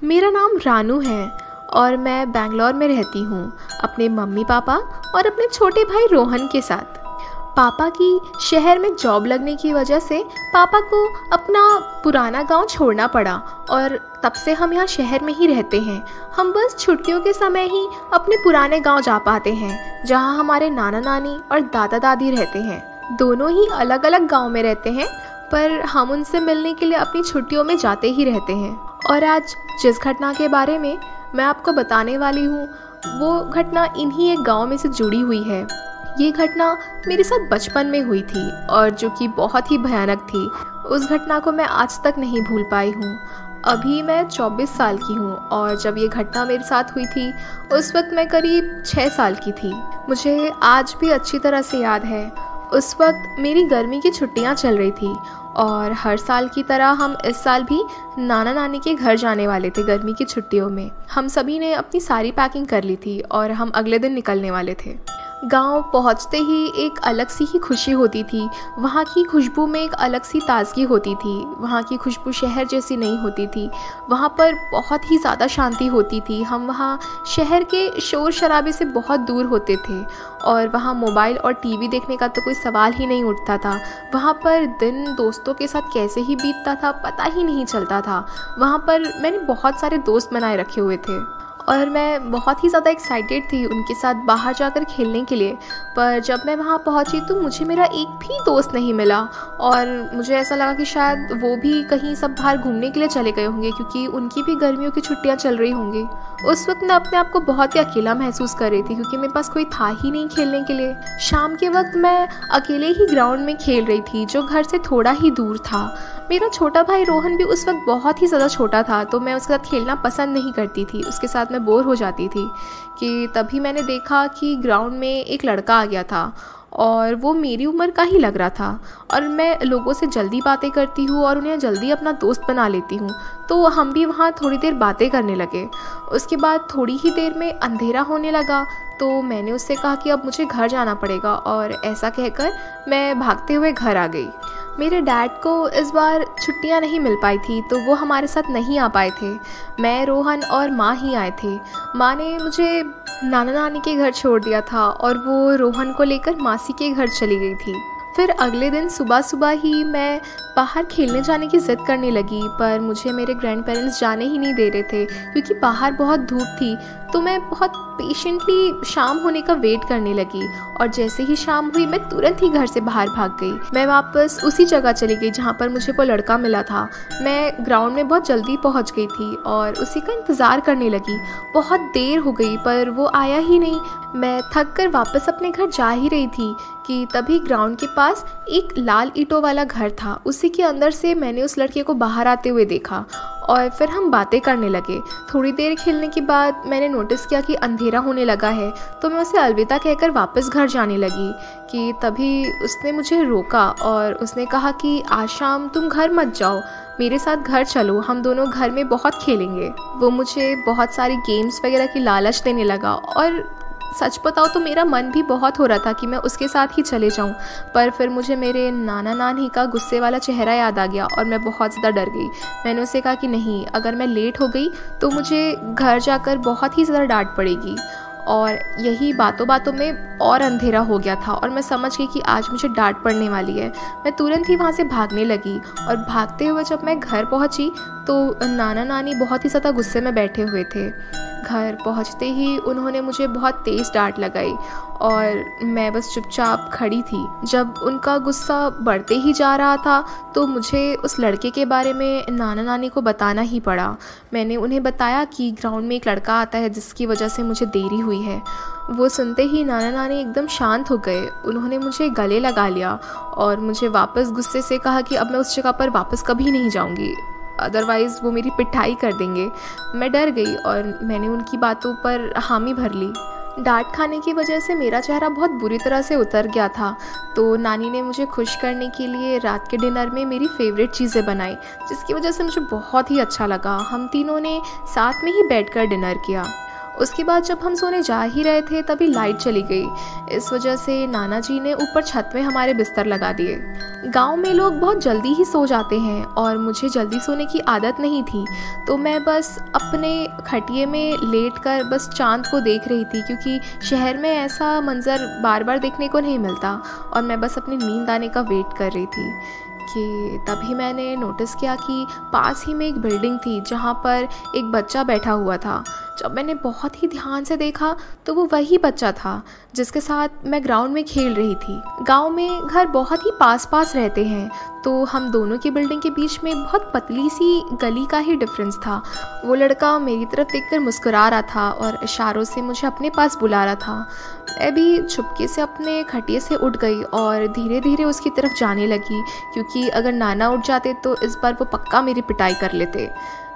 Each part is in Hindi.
मेरा नाम रानू है और मैं बैंगलोर में रहती हूँ अपने मम्मी पापा और अपने छोटे भाई रोहन के साथ। पापा की शहर में जॉब लगने की वजह से पापा को अपना पुराना गांव छोड़ना पड़ा और तब से हम यहाँ शहर में ही रहते हैं। हम बस छुट्टियों के समय ही अपने पुराने गांव जा पाते हैं जहाँ हमारे नाना नानी और दादा दादी रहते हैं। दोनों ही अलग अलग गांव में रहते हैं पर हम उनसे मिलने के लिए अपनी छुट्टियों में जाते ही रहते हैं। और आज जिस घटना के बारे में मैं आपको बताने वाली हूँ वो घटना इन्हीं एक गांव में से जुड़ी हुई है। ये घटना मेरे साथ बचपन में हुई थी और जो कि बहुत ही भयानक थी। उस घटना को मैं आज तक नहीं भूल पाई हूँ। अभी मैं 24 साल की हूँ और जब ये घटना मेरे साथ हुई थी उस वक्त मैं करीब 6 साल की थी। मुझे आज भी अच्छी तरह से याद है। उस वक्त मेरी गर्मी की छुट्टियाँ चल रही थी और हर साल की तरह हम इस साल भी नाना नानी के घर जाने वाले थे गर्मी की छुट्टियों में। हम सभी ने अपनी सारी पैकिंग कर ली थी और हम अगले दिन निकलने वाले थे। गांव पहुंचते ही एक अलग सी ही खुशी होती थी। वहाँ की खुशबू में एक अलग सी ताजगी होती थी। वहाँ की खुशबू शहर जैसी नहीं होती थी। वहाँ पर बहुत ही ज़्यादा शांति होती थी। हम वहाँ शहर के शोर शराबे से बहुत दूर होते थे और वहाँ मोबाइल और टीवी देखने का तो कोई सवाल ही नहीं उठता था। वहाँ पर दिन दोस्तों के साथ कैसे ही बीतता था पता ही नहीं चलता था। वहाँ पर मैंने बहुत सारे दोस्त बनाए रखे हुए थे और मैं बहुत ही ज़्यादा एक्साइटेड थी उनके साथ बाहर जाकर खेलने के लिए। पर जब मैं वहाँ पहुँची तो मुझे मेरा एक भी दोस्त नहीं मिला और मुझे ऐसा लगा कि शायद वो भी कहीं सब बाहर घूमने के लिए चले गए होंगे क्योंकि उनकी भी गर्मियों की छुट्टियाँ चल रही होंगी। उस वक्त मैं अपने आप को बहुत ही अकेला महसूस कर रही थी क्योंकि मेरे पास कोई था ही नहीं खेलने के लिए। शाम के वक्त मैं अकेले ही ग्राउंड में खेल रही थी जो घर से थोड़ा ही दूर था। मेरा छोटा भाई रोहन भी उस वक्त बहुत ही ज़्यादा छोटा था तो मैं उसके साथ खेलना पसंद नहीं करती थी। उसके साथ मैं बोर हो जाती थी कि तभी मैंने देखा कि ग्राउंड में एक लड़का आ गया था और वो मेरी उम्र का ही लग रहा था और मैं लोगों से जल्दी बातें करती हूँ और उन्हें जल्दी अपना दोस्त बना लेती हूँ। तो हम भी वहाँ थोड़ी देर बातें करने लगे। उसके बाद थोड़ी ही देर में अंधेरा होने लगा तो मैंने उससे कहा कि अब मुझे घर जाना पड़ेगा और ऐसा कहकर मैं भागते हुए घर आ गई। मेरे डैड को इस बार छुट्टियां नहीं मिल पाई थी तो वो हमारे साथ नहीं आ पाए थे। मैं, रोहन और माँ ही आए थे। माँ ने मुझे नाना नानी के घर छोड़ दिया था और वो रोहन को लेकर मासी के घर चली गई थी। फिर अगले दिन सुबह सुबह ही मैं बाहर खेलने जाने की ज़िद करने लगी पर मुझे मेरे ग्रैंड पेरेंट्स जाने ही नहीं दे रहे थे क्योंकि बाहर बहुत धूप थी। तो मैं बहुत पेशेंटली शाम होने का वेट करने लगी और जैसे ही शाम हुई मैं तुरंत ही घर से बाहर भाग गई। मैं वापस उसी जगह चली गई जहाँ पर मुझे वो लड़का मिला था। मैं ग्राउंड में बहुत जल्दी पहुँच गई थी और उसी का इंतज़ार करने लगी। बहुत देर हो गई पर वो आया ही नहीं। मैं थक कर वापस अपने घर जा ही रही थी कि तभी ग्राउंड के पास एक लाल ईंटों वाला घर था। उसी के अंदर से मैंने उस लड़के को बाहर आते हुए देखा और फिर हम बातें करने लगे। थोड़ी देर खेलने के बाद मैंने नोटिस किया कि अंधेरा होने लगा है तो मैं उसे अलविदा कहकर वापस घर जाने लगी कि तभी उसने मुझे रोका और उसने कहा कि आज शाम तुम घर मत जाओ, मेरे साथ घर चलो, हम दोनों घर में बहुत खेलेंगे। वो मुझे बहुत सारी गेम्स वगैरह की लालच देने लगा और सच बताओ तो मेरा मन भी बहुत हो रहा था कि मैं उसके साथ ही चले जाऊं। पर फिर मुझे मेरे नाना नानी का गुस्से वाला चेहरा याद आ गया और मैं बहुत ज़्यादा डर गई। मैंने उससे कहा कि नहीं, अगर मैं लेट हो गई तो मुझे घर जाकर बहुत ही ज़्यादा डांट पड़ेगी। और यही बातों बातों में और अंधेरा हो गया था और मैं समझ गई कि आज मुझे डांट पड़ने वाली है। मैं तुरंत ही वहाँ से भागने लगी और भागते हुए जब मैं घर पहुँची तो नाना नानी बहुत ही ज़्यादा गुस्से में बैठे हुए थे। घर पहुँचते ही उन्होंने मुझे बहुत तेज़ डांट लगाई और मैं बस चुपचाप खड़ी थी। जब उनका गुस्सा बढ़ते ही जा रहा था तो मुझे उस लड़के के बारे में नाना नानी को बताना ही पड़ा। मैंने उन्हें बताया कि ग्राउंड में एक लड़का आता है जिसकी वजह से मुझे देरी हुई है। वो सुनते ही नाना नानी एकदम शांत हो गए। उन्होंने मुझे गले लगा लिया और मुझे वापस गुस्से से कहा कि अब मैं उस जगह पर वापस कभी नहीं जाऊंगी, अदरवाइज़ वो मेरी पिटाई कर देंगे। मैं डर गई और मैंने उनकी बातों पर हामी भर ली। डांट खाने की वजह से मेरा चेहरा बहुत बुरी तरह से उतर गया था तो नानी ने मुझे खुश करने के लिए रात के डिनर में मेरी फेवरेट चीज़ें बनाई जिसकी वजह से मुझे बहुत ही अच्छा लगा। हम तीनों ने साथ में ही बैठकर डिनर किया। उसके बाद जब हम सोने जा ही रहे थे तभी लाइट चली गई। इस वजह से नाना जी ने ऊपर छत में हमारे बिस्तर लगा दिए। गांव में लोग बहुत जल्दी ही सो जाते हैं और मुझे जल्दी सोने की आदत नहीं थी, तो मैं बस अपने खटिए में लेट कर बस चाँद को देख रही थी, क्योंकि शहर में ऐसा मंज़र बार बार देखने को नहीं मिलता। और मैं बस अपनी नींद आने का वेट कर रही थी कि तभी मैंने नोटिस किया कि पास ही में एक बिल्डिंग थी जहाँ पर एक बच्चा बैठा हुआ था। जब मैंने बहुत ही ध्यान से देखा तो वो वही बच्चा था जिसके साथ मैं ग्राउंड में खेल रही थी। गांव में घर बहुत ही पास पास रहते हैं, तो हम दोनों की बिल्डिंग के बीच में बहुत पतली सी गली का ही डिफरेंस था। वो लड़का मेरी तरफ देखकर मुस्कुरा रहा था और इशारों से मुझे अपने पास बुला रहा था। मैं भी चुपके से अपने खटिए से उठ गई और धीरे धीरे उसकी तरफ जाने लगी, क्योंकि अगर नाना उठ जाते तो इस बार वो पक्का मेरी पिटाई कर लेते।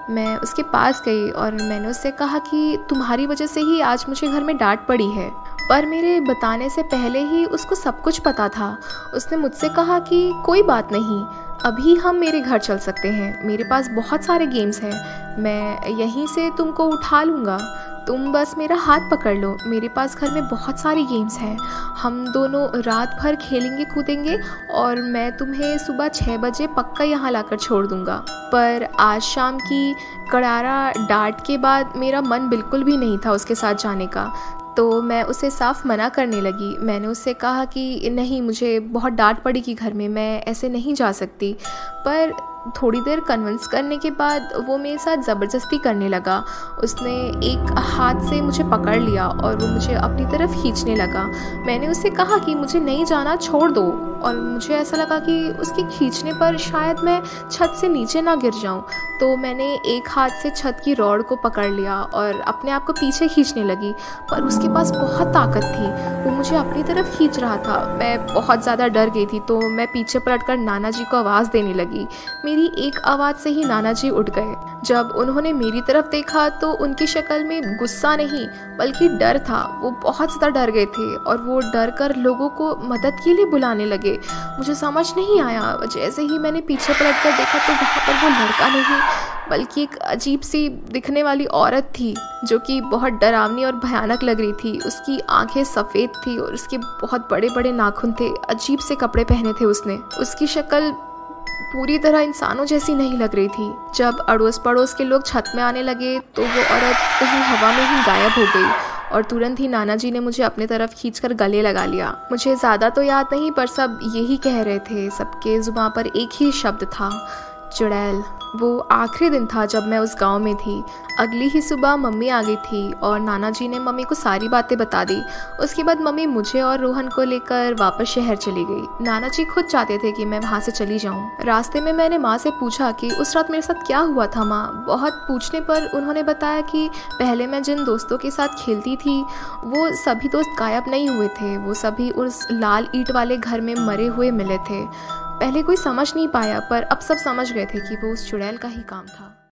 मैं उसके पास गई और मैंने उससे कहा कि तुम्हारी वजह से ही आज मुझे घर में डांट पड़ी है। पर मेरे बताने से पहले ही उसको सब कुछ पता था। उसने मुझसे कहा कि कोई बात नहीं, अभी हम मेरे घर चल सकते हैं, मेरे पास बहुत सारे गेम्स हैं, मैं यहीं से तुमको उठा लूँगा, तुम बस मेरा हाथ पकड़ लो, मेरे पास घर में बहुत सारी गेम्स हैं, हम दोनों रात भर खेलेंगे कूदेंगे और मैं तुम्हें सुबह 6 बजे पक्का यहाँ लाकर छोड़ दूँगा। पर आज शाम की करारा डांट के बाद मेरा मन बिल्कुल भी नहीं था उसके साथ जाने का, तो मैं उसे साफ मना करने लगी। मैंने उससे कहा कि नहीं, मुझे बहुत डांट पड़ेगी घर में, मैं ऐसे नहीं जा सकती। पर थोड़ी देर कन्विंस करने के बाद वो मेरे साथ ज़बरदस्ती करने लगा। उसने एक हाथ से मुझे पकड़ लिया और वो मुझे अपनी तरफ खींचने लगा। मैंने उससे कहा कि मुझे नहीं जाना, छोड़ दो, और मुझे ऐसा लगा कि उसके खींचने पर शायद मैं छत से नीचे ना गिर जाऊं, तो मैंने एक हाथ से छत की रॉड को पकड़ लिया और अपने आप को पीछे खींचने लगी। पर उसके पास बहुत ताकत थी, वो मुझे अपनी तरफ खींच रहा था। मैं बहुत ज़्यादा डर गई थी, तो मैं पीछे पलटकर नाना जी को आवाज़ देने लगी। मेरी एक आवाज़ से ही नाना जी उठ गए। जब उन्होंने मेरी तरफ देखा तो उनकी शक्ल में गुस्सा नहीं बल्कि डर था। वो बहुत ज़्यादा डर गए थे और वो डर कर लोगों को मदद के लिए बुलाने लगे। मुझे समझ नहीं आया, जैसे ही मैंने पीछे पलट कर देखा तो वहाँ पर वो लड़का नहीं बल्कि एक अजीब सी दिखने वाली औरत थी, जो कि बहुत डरावनी और भयानक लग रही थी। उसकी आंखें सफ़ेद थी और उसके बहुत बड़े बड़े नाखून थे, अजीब से कपड़े पहने थे उसने। उसकी शक्ल पूरी तरह इंसानों जैसी नहीं लग रही थी। जब अड़ोस पड़ोस के लोग छत में आने लगे तो वो औरत कहीं हवा में ही गायब हो गई और तुरंत ही नाना जी ने मुझे अपने तरफ खींचकर गले लगा लिया। मुझे ज़्यादा तो याद नहीं, पर सब यही कह रहे थे। सबके जुबान पर एक ही शब्द था, चुड़ैल। वो आखिरी दिन था जब मैं उस गांव में थी। अगली ही सुबह मम्मी आ गई थी और नाना जी ने मम्मी को सारी बातें बता दी। उसके बाद मम्मी मुझे और रोहन को लेकर वापस शहर चली गई। नाना जी खुद चाहते थे कि मैं वहाँ से चली जाऊँ। रास्ते में मैंने माँ से पूछा कि उस रात मेरे साथ क्या हुआ था माँ। बहुत पूछने पर उन्होंने बताया कि पहले मैं जिन दोस्तों के साथ खेलती थी वो सभी दोस्त गायब नहीं हुए थे, वो सभी उस लाल ईंट वाले घर में मरे हुए मिले थे। पहले कोई समझ नहीं पाया, पर अब सब समझ गए थे कि वो उस चुड़ैल का ही काम था।